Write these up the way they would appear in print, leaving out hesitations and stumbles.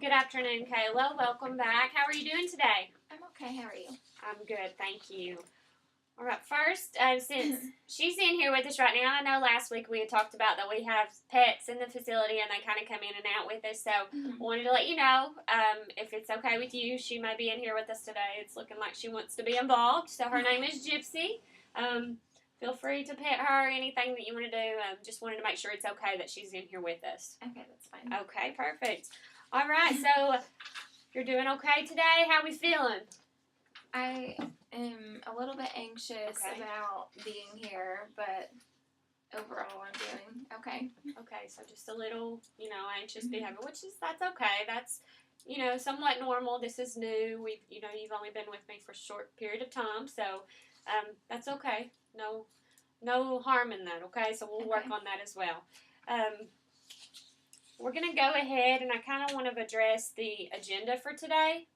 Good afternoon, Kayla. Welcome back. How are you doing today? I'm okay. How are you? I'm good, thank you. All right, first, since she's in here with us right now, I know last week we had talked about that we have pets in the facility and they kind of come in and out with us, so I wanted to let you know, if it's okay with you, she may be in here with us today. It's looking like she wants to be involved, so her name is Gypsy. Feel free to pet her, anything that you want to do. Just wanted to make sure it's okay that she's in here with us. Okay, that's fine. Okay, perfect. All right, so you're doing okay today? How we feeling? I am a little bit anxious about being here, but overall I'm doing okay. Okay, so just a little, anxious behavior, that's okay. That's, somewhat normal. This is new. You've only been with me for a short period of time, so that's okay. No harm in that, okay? So we'll work on that as well. We're going to go ahead, and I kind of want to address the agenda for today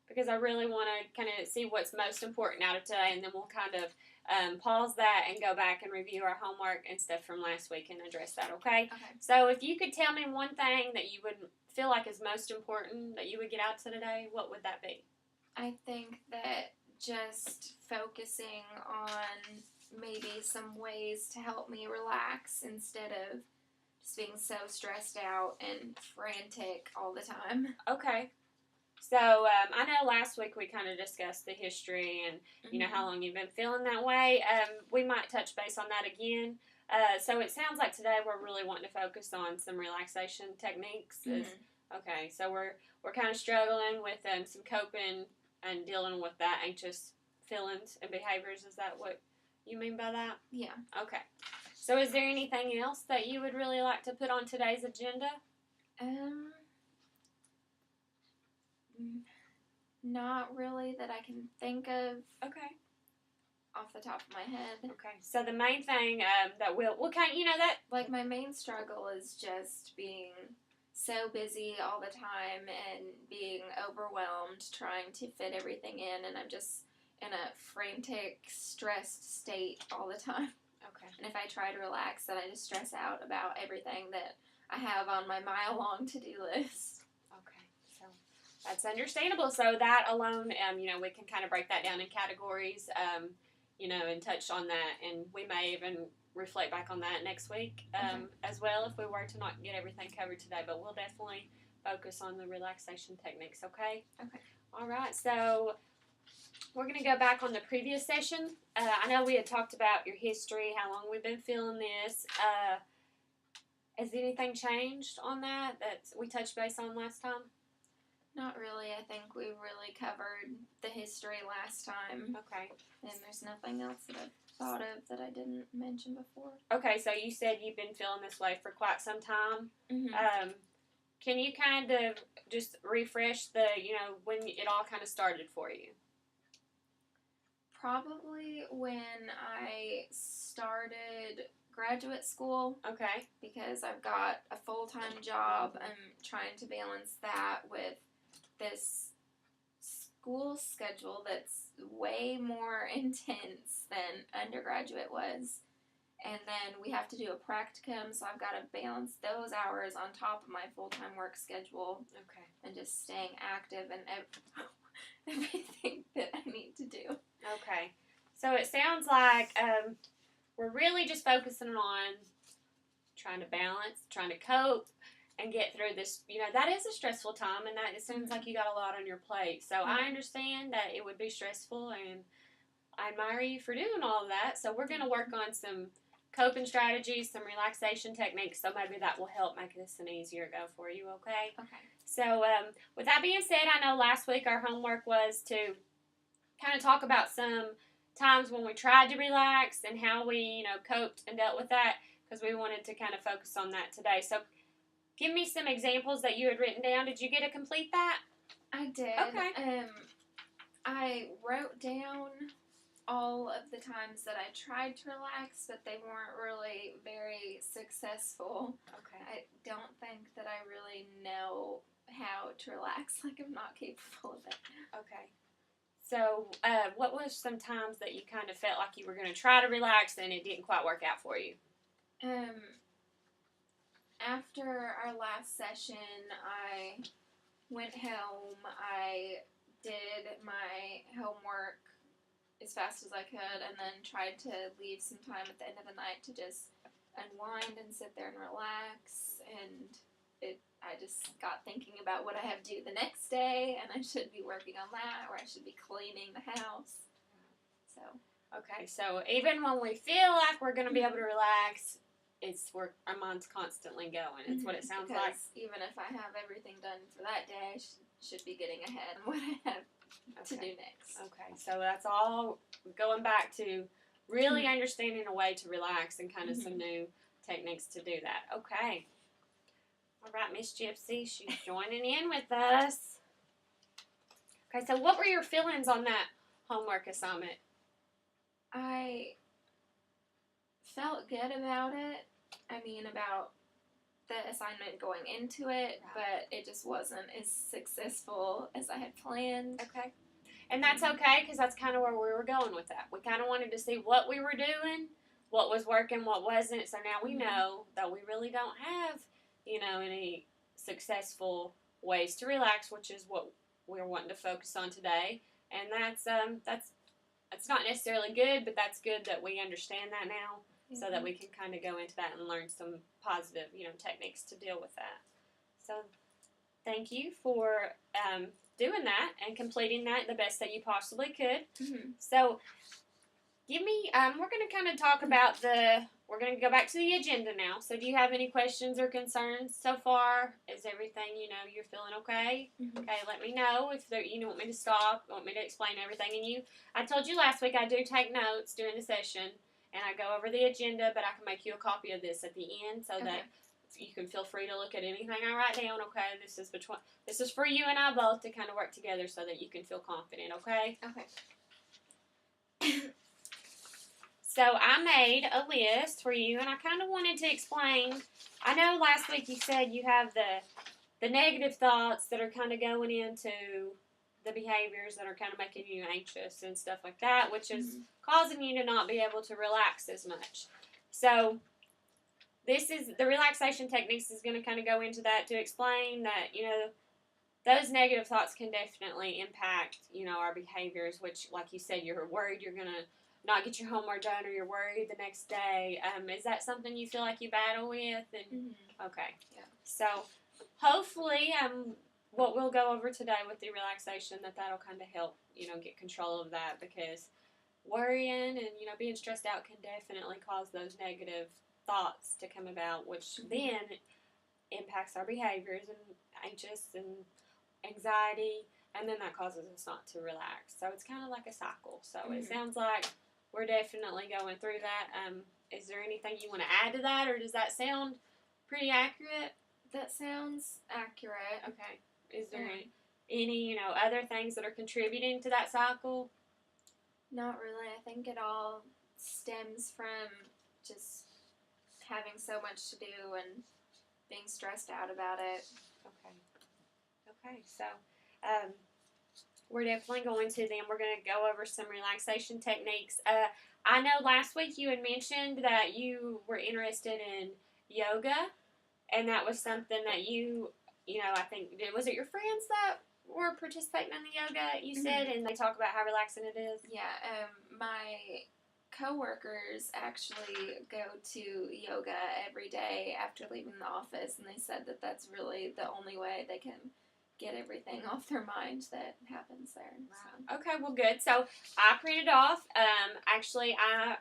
because I really want to kind of see what's most important out of today, and then we'll kind of pause that and go back and review our homework and stuff from last week and address that, okay? So if you could tell me one thing that you would feel like is most important that you would get out to today, what would that be? I think that just focusing on maybe some ways to help me relax instead of just being so stressed out and frantic all the time. Okay. So, I know last week we kind of discussed the history and, how long you've been feeling that way. We might touch base on that again. So it sounds like today we're really wanting to focus on some relaxation techniques. Okay, so we're kind of struggling with some coping and dealing with that anxious feelings and behaviors. Is that what you mean by that? Yeah. Okay. So is there anything else that you would really like to put on today's agenda? Not really that I can think of. Okay. Off the top of my head. Okay. So the main thing that we'll kind of, that... Like, my main struggle is just being so busy all the time and being overwhelmed trying to fit everything in, and I'm just in a frantic, stressed state all the time. Okay. And if I try to relax, then I just stress out about everything that I have on my mile-long to-do list. Okay. So that's understandable. So that alone, we can kind of break that down in categories, and touch on that. And we may even reflect back on that next week as well if we were to not get everything covered today. But we'll definitely focus on the relaxation techniques, okay? Okay. All right. So we're going to go back on the previous session. I know we had talked about your history, how long we've been feeling this. Has anything changed on that we touched base on last time? Not really. I think we really covered the history last time. Okay. And there's nothing else that I've thought of that I didn't mention before. Okay, so you said you've been feeling this way for quite some time. Mm-hmm. Can you kind of just refresh when it all kind of started for you? Probably when I started graduate school. Okay. Because I've got a full-time job. I'm trying to balance that with this school schedule that's way more intense than undergraduate was. And then we have to do a practicum, so I've got to balance those hours on top of my full-time work schedule. Okay. And just staying active and everything that I need to do. Okay. So it sounds like we're really just focusing on trying to balance, trying to cope, and get through this. That is a stressful time, and that it seems like you got a lot on your plate. So I understand that it would be stressful, and I admire you for doing all of that. So we're going to work on some coping strategies, some relaxation techniques, so maybe that will help make this an easier go for you, okay? Okay. So with that being said, I know last week our homework was to kind of talk about some times when we tried to relax and how we, coped and dealt with that, because we wanted to kind of focus on that today. So give me some examples that you had written down. Did you get to complete that? I did. Okay. I wrote down all of the times that I tried to relax, but they weren't really very successful. Okay. I don't think that I really know how to relax. Like, I'm not capable of it. Okay. So, what was some times that you kind of felt like you were going to try to relax and it didn't quite work out for you? After our last session, I went home. I did my homework as fast as I could, and then tried to leave some time at the end of the night to just unwind and sit there and relax. And I just got thinking about what I have to do the next day, and I should be working on that, or I should be cleaning the house. So. Okay, so even when we feel like we're going to be able to relax, our mind's constantly going. It's what it sounds like. Even if I have everything done for that day, I should be getting ahead on what I have to do next. Okay, so that's all going back to really understanding a way to relax and kind of some new techniques to do that. Okay. All right, Miss Gypsy, she's joining in with us. Okay, so what were your feelings on that homework assignment? I felt good about it. I mean, about the assignment going into it, but it just wasn't as successful as I had planned. Okay. And that's okay, because that's kind of where we were going with that. We kind of wanted to see what we were doing, what was working, what wasn't. So now we know that we really don't have, any successful ways to relax, which is what we're wanting to focus on today. And that's it's not necessarily good, but that's good that we understand that now, so that we can kind of go into that and learn some positive, techniques to deal with that. So thank you for doing that and completing that the best that you possibly could. So we're going to kind of talk about we're going to go back to the agenda now. So do you have any questions or concerns so far? Is everything, you're feeling okay? Okay, let me know if you want me to stop, want me to explain everything. And I told you last week I do take notes during the session, and I go over the agenda, but I can make you a copy of this at the end so that you can feel free to look at anything I write down. Okay, this is for you and I both to kind of work together so that you can feel confident. Okay. Okay. So I made a list for you, and I kind of wanted to explain. I know last week you said you have the negative thoughts that are kind of going into the behaviors that are kind of making you anxious and stuff like that, which is causing you to not be able to relax as much. So this is the relaxation techniques is going to kind of go into that to explain that, those negative thoughts can definitely impact, our behaviors, which, like you said, you're worried you're going to not get your homework done, or you're worried the next day. Is that something you feel like you battle with? And okay. Yeah. So hopefully, what we'll go over today with the relaxation, that'll kind of help, get control of that, because worrying and, being stressed out can definitely cause those negative thoughts to come about, which then impacts our behaviors and anxious and anxiety, and then that causes us not to relax. So it's kind of like a cycle. So it sounds like we're definitely going through that. Is there anything you want to add to that, or does that sound pretty accurate? That sounds accurate. Okay. Is there any other things that are contributing to that cycle? Not really. I think it all stems from just having so much to do and being stressed out about it. Okay. So, we're definitely going to then. We're going to go over some relaxation techniques. I know last week you had mentioned that you were interested in yoga, and that was something that I think, was it your friends that were participating in the yoga, you said, and they talk about how relaxing it is? Yeah, my coworkers actually go to yoga every day after leaving the office, and they said that that's really the only way they can get everything off their mind that happens there. Wow. So. Okay, well, good. So I printed off. Actually, I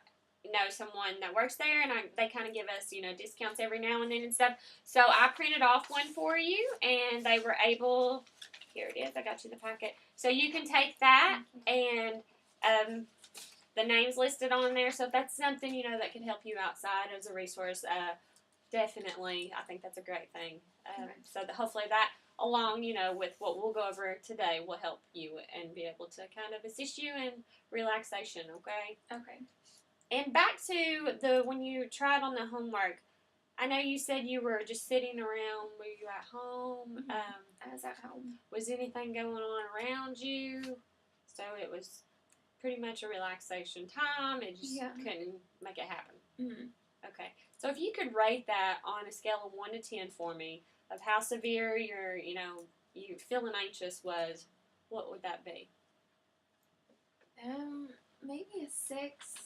know someone that works there, and they kind of give us, discounts every now and then and stuff. So I printed off one for you, and they were able. Here it is. I got you the packet. So you can take that, and the name's listed on there. So if that's something that can help you outside as a resource, definitely, I think that's a great thing. So hopefully that, along, with what we'll go over today, will help you and be able to kind of assist you in relaxation. Okay. Okay. And back to when you tried on the homework, I know you said you were just sitting around. Were you at home? I was at home. Was anything going on around you? So it was pretty much a relaxation time. It just couldn't make it happen. Okay. So if you could rate that on a scale of 1 to 10 for me, of how severe your, you feeling anxious was, what would that be? Maybe a 6.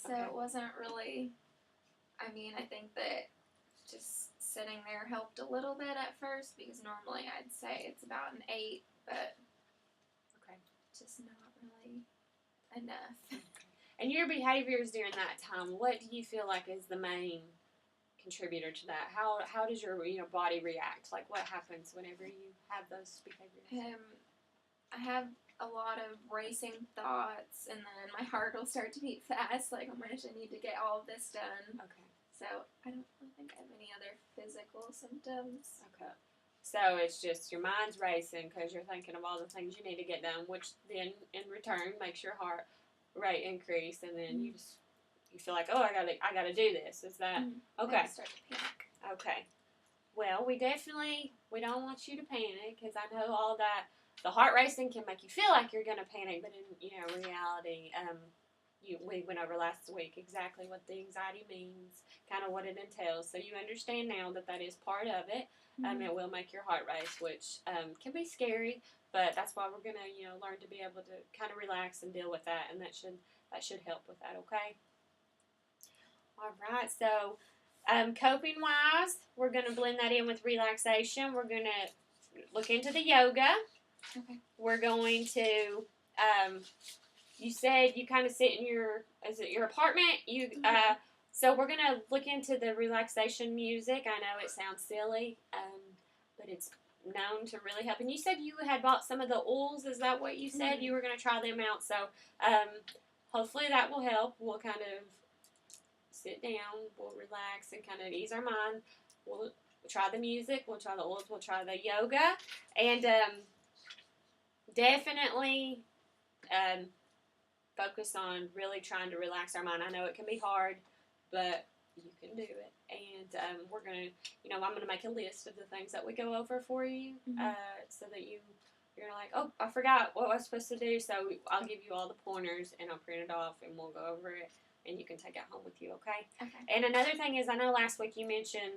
So Okay. it wasn't really. I mean, I think that just sitting there helped a little bit at first because normally I'd say it's about an 8, but Okay. just not really enough. And your behaviors during that time, what do you feel like is the main contributor to that? How does your body react? Like, what happens whenever you have those behaviors? I have a lot of racing thoughts, and then my heart will start to beat fast. Like, oh my gosh, I need to get all of this done. Okay. So I don't really think I have any other physical symptoms. Okay. So it's just your mind's racing because you're thinking of all the things you need to get done, which then in return makes your heart rate increase, and then you feel like, oh, I gotta do this. Is that okay? I start to panic. Okay. Well, we don't want you to panic because I know all that. The heart racing can make you feel like you're gonna panic, but in reality, we went over last week exactly what the anxiety means, kind of what it entails. So you understand now that is part of it. It will make your heart race, which can be scary, but that's why we're gonna learn to be able to kind of relax and deal with that, and that should help with that. Okay. All right. So coping wise, we're gonna blend that in with relaxation. We're gonna look into the yoga. Okay. We're going to. You said you kind of sit in your apartment. So we're gonna look into the relaxation music. I know it sounds silly, but it's known to really help. And you said you had bought some of the oils. Is that what you said? You were gonna try them out. So hopefully that will help. We'll kind of sit down. We'll relax and kind of ease our mind. We'll try the music. We'll try the oils. We'll try the yoga, and definitely. Focus on really trying to relax our mind. I know it can be hard, but you can do it. And we're going to, I'm going to make a list of the things that we go over for you so that you're like, oh, I forgot what I was supposed to do. So I'll give you all the pointers and I'll print it off and we'll go over it and you can take it home with you, okay? Okay. And another thing is, I know last week you mentioned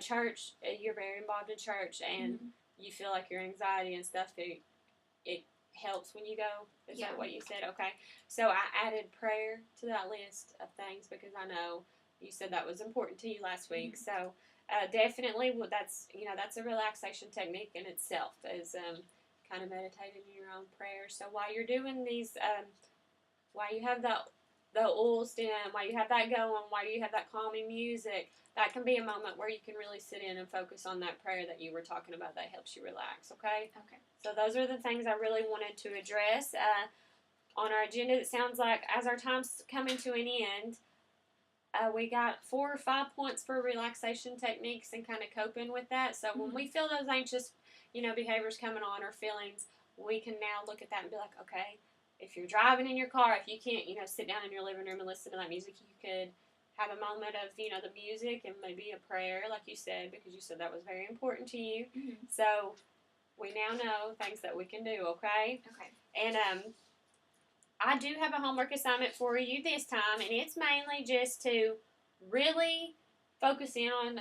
church. You're very involved in church and you feel like your anxiety and stuff, it helps when you go. Is that what you said? Okay. So I added prayer to that list of things because I know you said that was important to you last week. So definitely, that's a relaxation technique in itself, is kind of meditating in your own prayer. So while you're doing these, while you have the oil stand, while you have that going, while you have that calming music, that can be a moment where you can really sit in and focus on that prayer that you were talking about that helps you relax, okay? Okay. So those are the things I really wanted to address on our agenda. It sounds like as our time's coming to an end, we got 4 or 5 points for relaxation techniques and kind of coping with that. So when we feel those anxious, behaviors coming on or feelings, we can now look at that and be like, okay, if you're driving in your car, if you can't, sit down in your living room and listen to that music, you could have a moment of, the music and maybe a prayer, like you said, because you said that was very important to you. So we now know things that we can do, okay? Okay. And I do have a homework assignment for you this time, and it's mainly just to really focus in on,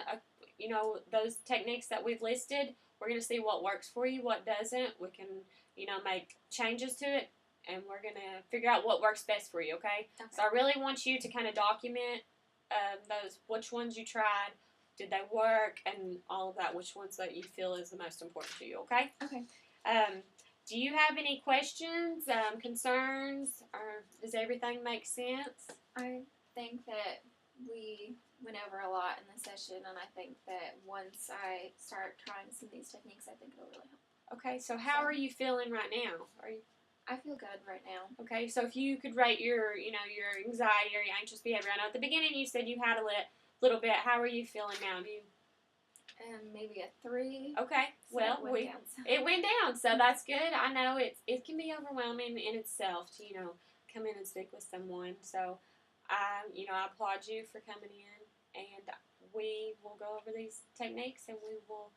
those techniques that we've listed. We're going to see what works for you, what doesn't. We can, make changes to it, and we're going to figure out what works best for you, okay? So I really want you to kind of document which ones you tried, did they work, and all of that, which ones that you feel is the most important to you, okay? Okay. Do you have any questions, concerns, or does everything make sense? I think that we went over a lot in the session, and I think that once I start trying some of these techniques, I think it'll really help. Okay, so how are you feeling right now? I feel good right now. Okay, so if you could rate your anxiety or your anxious behavior. I know at the beginning you said you had a little bit. How are you feeling now? Maybe a 3. Okay, So well, it went down, so that's good. I know it can be overwhelming in itself to come in and speak with someone. So I applaud you for coming in, and we will go over these techniques and we will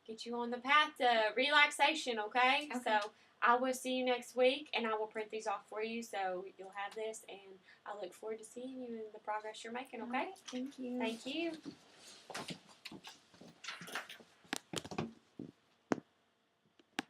get you on the path to relaxation. Okay? So I will see you next week, and I will print these off for you so you'll have this, and I look forward to seeing you in the progress you're making, okay? Right, thank you. Thank you.